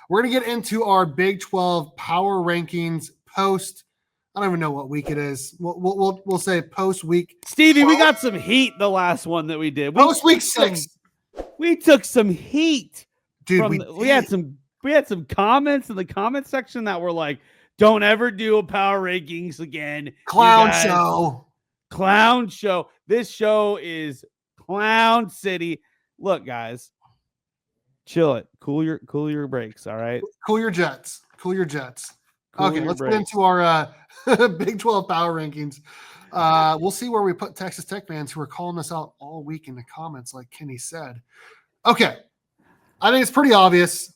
We're going to get into our Big 12 power rankings post. I don't even know what week it is. We'll say post week. Stevie, we got some heat the last one that we did. Post week 6. We took some heat. Dude, we had some comments in the comment section that were like, don't ever do a power rankings again. Clown show. This show is Clown City. Look, guys, chill it. Cool your brakes, all right? Cool your jets. Okay, let's get into our Big 12 power rankings. We'll see where we put Texas Tech fans who are calling us out all week in the comments, like Kenny said. Okay, I think it's pretty obvious,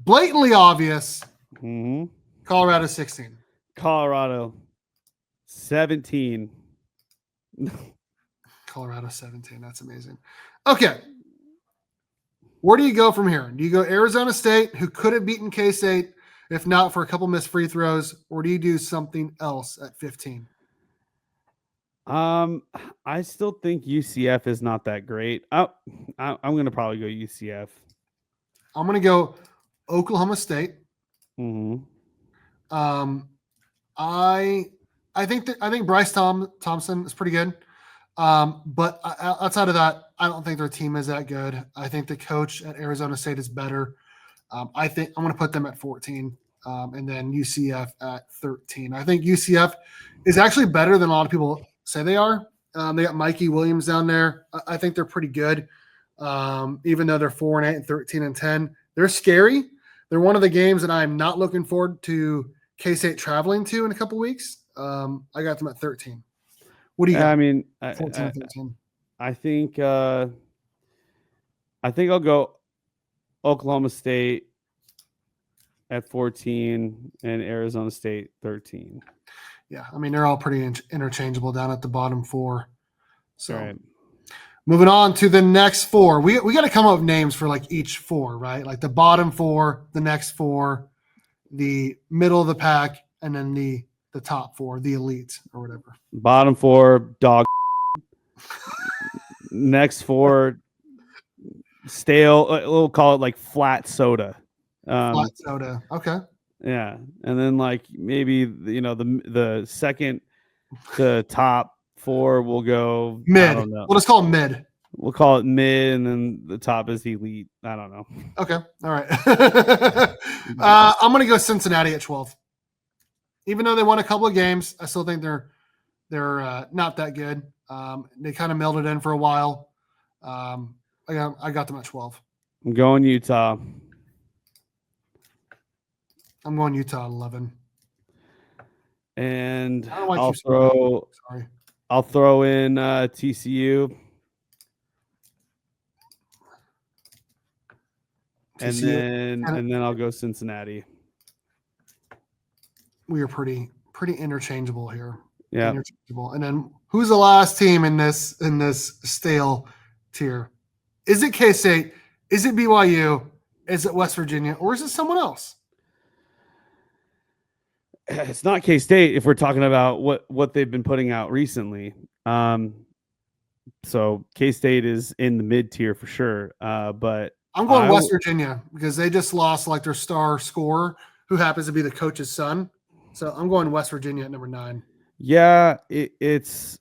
blatantly obvious. Mm-hmm. Colorado 16. Colorado 17. Colorado 17. That's amazing. Okay. Where do you go from here? Do you go Arizona State, who could have beaten K-State if not for a couple missed free throws, or do you do something else at 15? I still think UCF is not that great. I'm going to probably go UCF. I'm going to go Oklahoma State. Mm-hmm. I think Bryce Thompson is pretty good. But outside of that, I don't think their team is that good. I think the coach at Arizona State is better. I think I'm going to put them at 14, and then UCF at 13. I think UCF is actually better than a lot of people say they are. They got Mikey Williams down there. I think they're pretty good, even though they're 4-8 and 13-10. They're scary. They're one of the games that I'm not looking forward to K-State traveling to in a couple weeks. I got them at 13. What do you got? I mean, 14, 13. I think I'll go Oklahoma State at 14 and Arizona State 13. Yeah, I mean, they're all pretty interchangeable down at the bottom 4. So right. Moving on to the next 4. We got to come up with names for like each 4, right? Like the bottom 4, the next 4, the middle of the pack, and then the top 4, the elite or whatever. Bottom 4, dog. Next 4, stale. We'll call it like flat soda. Flat soda. Okay. Yeah, and then like maybe the second to top 4 will go mid. I don't know. We'll just call it mid. We'll call it mid, and then the top is elite. I don't know. Okay. All right. I'm going to go Cincinnati at 12. Even though they won a couple of games, I still think they're not that good. They kind of melded in for a while. I got them at 12. I'm going Utah. I'm going Utah at 11. And I'll throw in TCU. And then I'll go Cincinnati. We are pretty interchangeable here. Yeah. Interchangeable. And then who's the last team in this stale tier? Is it K-State? Is it BYU? Is it West Virginia? Or is it someone else? It's not K-State if we're talking about what they've been putting out recently. So K-State is in the mid tier for sure. But I'm going West Virginia because they just lost like their star scorer who happens to be the coach's son. So I'm going West Virginia at number 9. Yeah, it's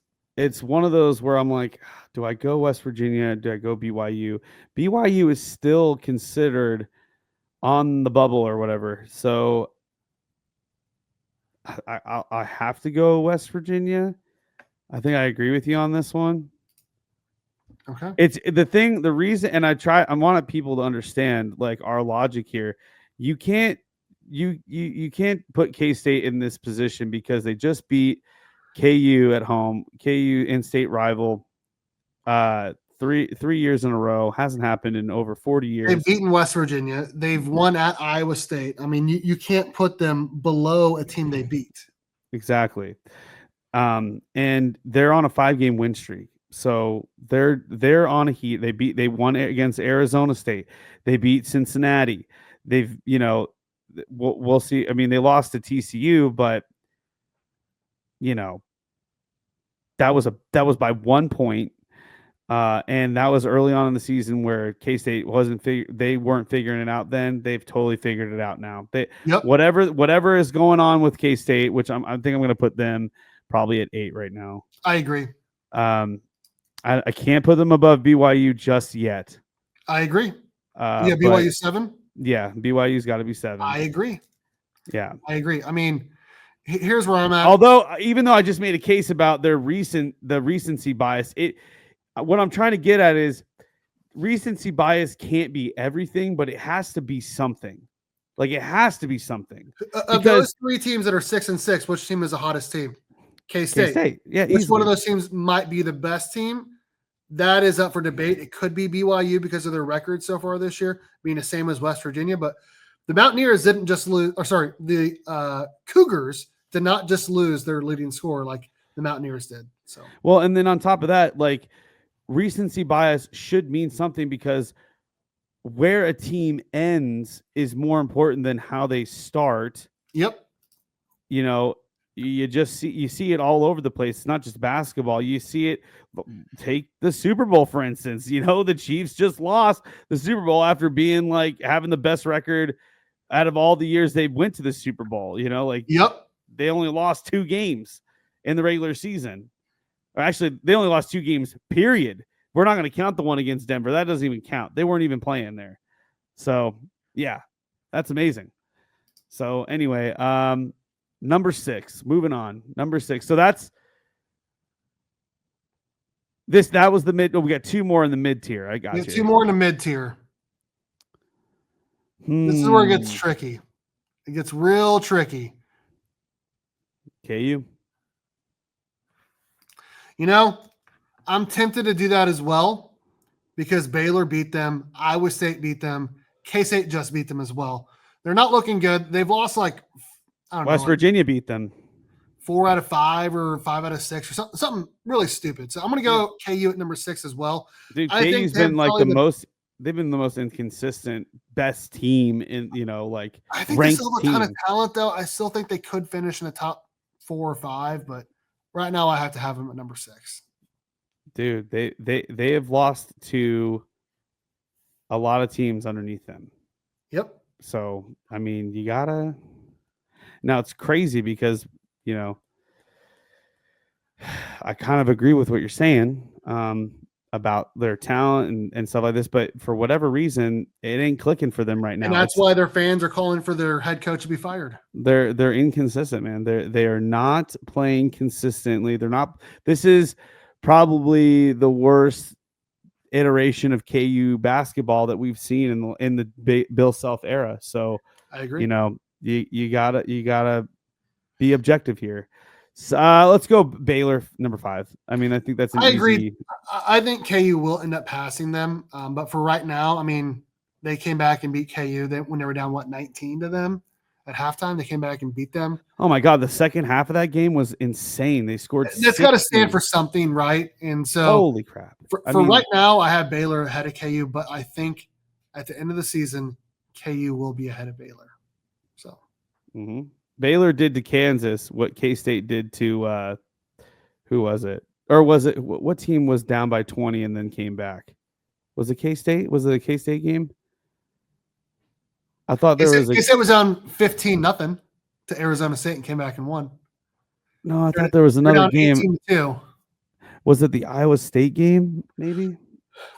one of those where I'm like, do I go West Virginia? Do I go BYU? BYU is still considered on the bubble or whatever. So I have to go West Virginia. I think I agree with you on this one. Okay. It's the reason, and I wanted people to understand like our logic here. You can't put K-State in this position because they just beat KU at home, KU in-state rival, 3 years in a row. Hasn't happened in over 40 years. They've beaten West Virginia. They've won at Iowa State. I mean, you can't put them below a team they beat. Exactly. And they're on a 5-game win streak. So they're on a heat. They won against Arizona State. They beat Cincinnati. They've, we'll see. I mean, they lost to TCU, but that was by 1 point. And that was early on in the season where K-State they weren't figuring it out then. They've totally figured it out now. Yep, Whatever is going on with K-State, which I think I'm going to put them probably at 8 right now. I agree. I can't put them above BYU just yet. I agree. Yeah, BYU 7. Yeah, BYU's got to be 7. I agree. Yeah, I agree. I mean, here's where I'm at. Although, even though I just made a case about the recency bias, what I'm trying to get at is recency bias can't be everything, but it has to be something. Like it has to be something. Of those 3 teams that are 6-6, which team is the hottest team? K-State. K-State. Yeah, which easily. one of those teams might be the best team? That is up for debate. It could be BYU because of their record so far this year, being the same as West Virginia. But the Mountaineers didn't just lose, or sorry, the Cougars did not just lose their leading scorer like the Mountaineers did. So well, and then on top of that, like recency bias should mean something because where a team ends is more important than how they start. Yep. You know, you see it all over the place. It's not just basketball. You see it. Take the Super Bowl, for instance. You know, the Chiefs just lost the Super Bowl after being like having the best record out of all the years they went to the Super Bowl. You know, like Yep. They only lost 2 games in the regular season. Or actually, they only lost 2 games, period. We're not going to count the one against Denver. That doesn't even count. They weren't even playing there. So, yeah, that's amazing. So, anyway, number 6, moving on. Number 6. So that was the mid. Oh, we got 2 more in the mid tier. I got you. 2 more in the mid tier. This is where it gets tricky. It gets real tricky. KU. You know, I'm tempted to do that as well because Baylor beat them. Iowa State beat them. K-State just beat them as well. They're not looking good. They've lost like, I don't know. West Virginia beat them. 4 out of 5 or 5 out of 6 or something really stupid. So I'm going to go KU at number 6 as well. Dude, KU's been like they've been the most inconsistent, best team in, like I think they still have a ton of talent though. I still think they could finish in the top 4 or 5, but right now I have to have them at number 6. Dude, they have lost to a lot of teams underneath them. Yep. So, I mean, you gotta. Now it's crazy because I kind of agree with what you're saying about their talent and stuff like this, but for whatever reason, it ain't clicking for them right now. And that's why their fans are calling for their head coach to be fired. They're inconsistent, man. They are not playing consistently. They're not. This is probably the worst iteration of KU basketball that we've seen in the Bill Self era. So I agree. You gotta be objective here. So, let's go Baylor number 5. I mean, I think that's I agree. I think KU will end up passing them, but for right now, I mean, they came back and beat KU when they were down 19 to them at halftime. They came back and beat them. Oh my God, the second half of that game was insane. They scored. That's got to stand for something, right? And so, holy crap! For right now, I have Baylor ahead of KU, but I think at the end of the season, KU will be ahead of Baylor. So. Mm-hmm. Baylor did to Kansas what K-State did to who was it? Or was it what team was down by 20 and then came back? Was it K-State? Was it a K-State game? I thought K-State was down 15-0 to Arizona State and came back and won. No, I thought there was another game. Was it the Iowa State game? Maybe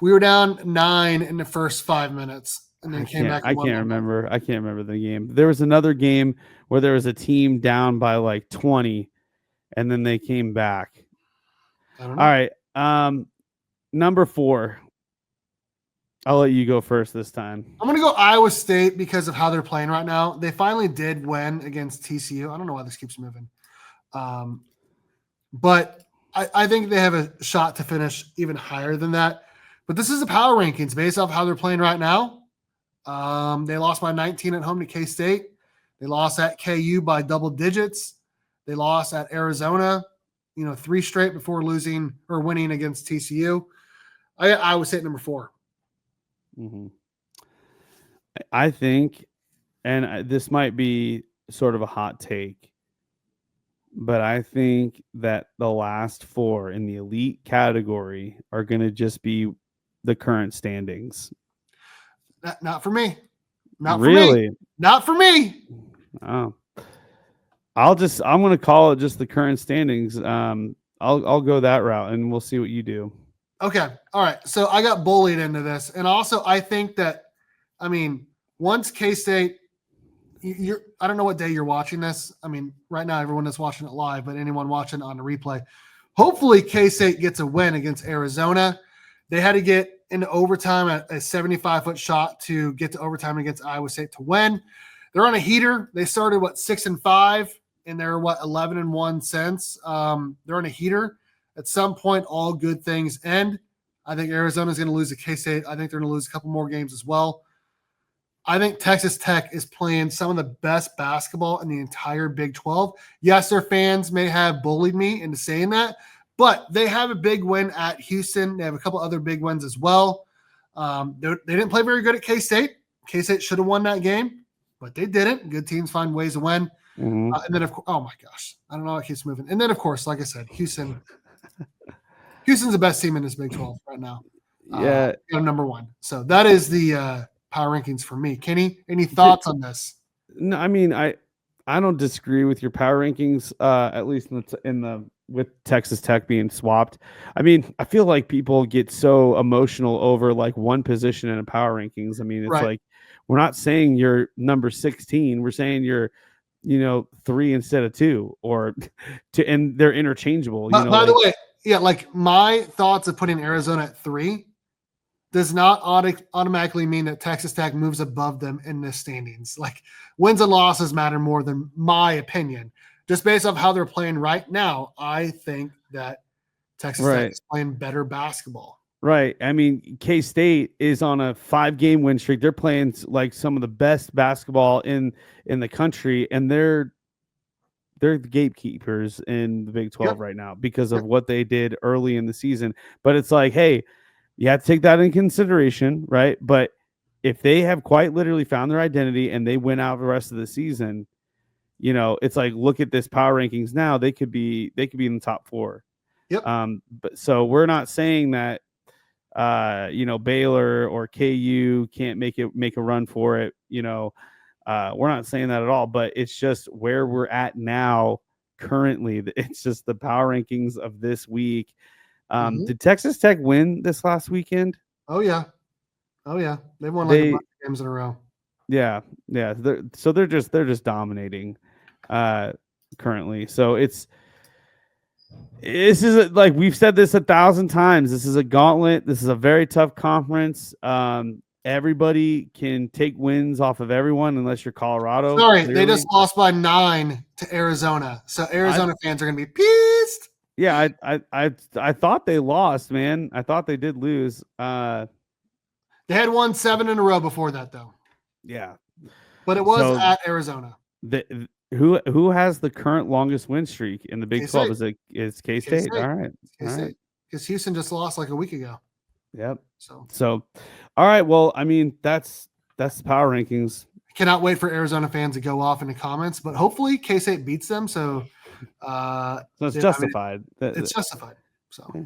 we were down 9 in the first 5 minutes. And then came back. I can't remember. I can't remember the game. There was another game where there was a team down by like 20, and then they came back. I don't know. All right. Number 4. I'll let you go first this time. I'm going to go Iowa State because of how they're playing right now. They finally did win against TCU. I don't know why this keeps moving. But I think they have a shot to finish even higher than that. But this is the power rankings based off how they're playing right now. They lost by 19 at home to K-State. They lost at KU by double digits. They lost at Arizona, 3 straight before losing or winning against TCU. I would say at number 4. Mm-hmm. I think, and this might be sort of a hot take, but I think that the last 4 in the elite category are going to just be the current standings. Not for me. Not for me. Really? Not for me. Oh. I'm going to call it just the current standings. I'll go that route and we'll see what you do. Okay. All right. So I got bullied into this. And also I think that, I mean, once K-State, I don't know what day you're watching this. I mean, right now everyone is watching it live, but anyone watching on the replay, hopefully K-State gets a win against Arizona. They had to get into overtime at a 75-foot shot to get to overtime against Iowa State to win. They're on a heater. They started 6-5, and they're 11-1 since. They're on a heater. At some point, all good things end. I think Arizona's going to lose to K-State. I think they're going to lose a couple more games as well. I think Texas Tech is playing some of the best basketball in the entire Big 12. Yes, their fans may have bullied me into saying that, but they have a big win at Houston. They have a couple other big wins as well. They didn't play very good at K-State. K-State should have won that game, but they didn't. Good teams find ways to win. Mm-hmm. And then, of course, oh my gosh, I don't know how it keeps moving. And then, of course, like I said, Houston's the best team in this Big 12 right now. Yeah. Number 1. So that is the power rankings for me. Kenny, any thoughts on this? No, I mean, I don't disagree with your power rankings, at least in the with Texas Tech being swapped. I mean, I feel like people get so emotional over like one position in a power rankings. I mean, it's like we're not saying you're number 16. We're saying you're 3 instead of 2 or 2, and they're interchangeable. By the way, yeah, like my thoughts of putting Arizona at 3 does not automatically mean that Texas Tech moves above them in the standings. Like wins and losses matter more than my opinion. Just based off how they're playing right now, I think that Texas Tech is playing better basketball. Right. I mean, K-State is on a 5-game win streak. They're playing like some of the best basketball in the country, and they're the gatekeepers in the Big 12 right now because of what they did early in the season. But it's like, hey, you have to take that in consideration, right? But if they have quite literally found their identity and they win out the rest of the season, it's like, look at this power rankings now. They could be in the top 4. Yep. But so we're not saying that Baylor or KU can't make a run for it. We're not saying that at all, but it's just where we're at now currently. It's just the power rankings of this week. Did Texas Tech win this last weekend? Oh yeah. They've won like a bunch of games in a row. Yeah. They're just dominating currently. So this is like we've said this 1,000 times. This is a gauntlet. This is a very tough conference. Everybody can take wins off of everyone unless you're Colorado. Sorry, clearly. They just lost by 9 to Arizona. So Arizona fans are going to be pissed. Yeah, I thought they lost, man. I thought they did lose. They had won 7 in a row before that, though. Yeah, but it was at Arizona. Who has the current longest win streak in the Big 12? Is K-State? All right, because Houston just lost like a week ago. Yep. So, all right. Well, I mean, that's the power rankings. Cannot wait for Arizona fans to go off in the comments, but hopefully K-State beats them. So it's justified. It's justified. So. Yeah.